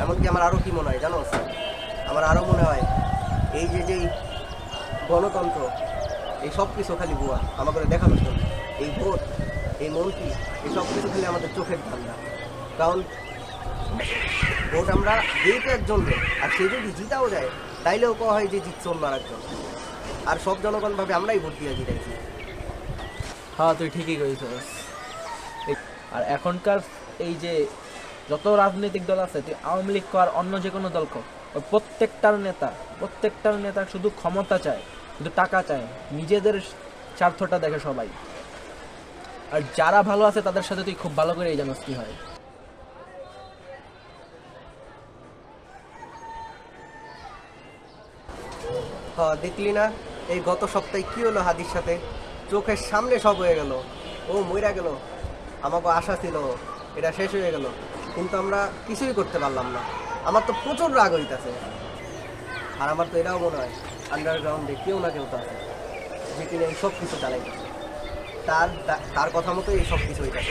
এমনকি আমার আরও কি মনে হয় জানো, আমার আরও মনে হয় এই যেই গণতন্ত্র, এই সব কিছু খালি ভুয়া আমাকে দেখানোর জন্য। এই ভোট, এই মন্ত্রী, এই সব কিছু খালি আমাদের চোখের ধান্দা। কারণ ভোট আমরা দিই তো একজনকে, আর সে যদি জিতাও যায় তাইলেও কওয়া হয় যে জিতছে অন্য আরেকজন। আর সব জনগণ ভাবে আমরাই ভোট দিয়ে জিতাইছি। হ্যাঁ, তুই ঠিকই কইছিস। আর এখনকার এই যে যত রাজনৈতিক দল আছে, তুই আওয়ামী লীগ কর অন্য যে কোনো দল কর, ওই প্রত্যেকটার নেতা শুধু ক্ষমতা চায়, শুধু টাকা চায়, নিজেদের স্বার্থটা দেখে সবাই। আর যারা ভালো আছে তাদের সাথে তুই খুব ভালো করেই জানোস কি হয়। হ্যাঁ, দেখলি না এই গত সপ্তাহে কি হলো হাদির সাথে? চোখের সামনে সব হয়ে গেল, ও মইরা গেল, আমাকে আশা ছিল এটা শেষ হয়ে গেল, কিন্তু আমরা কিছুই করতে পারলাম না। আমার তো প্রচুর রাগ হইতাছে। আর আমার তো এটাও মনে হয় আন্ডারগ্রাউন্ডে কেউ না কেউ তো আছে যে কিনা এই সব কিছু চালাইতেছে, তার তার কথা মতো এই সব কিছু হইতাছে।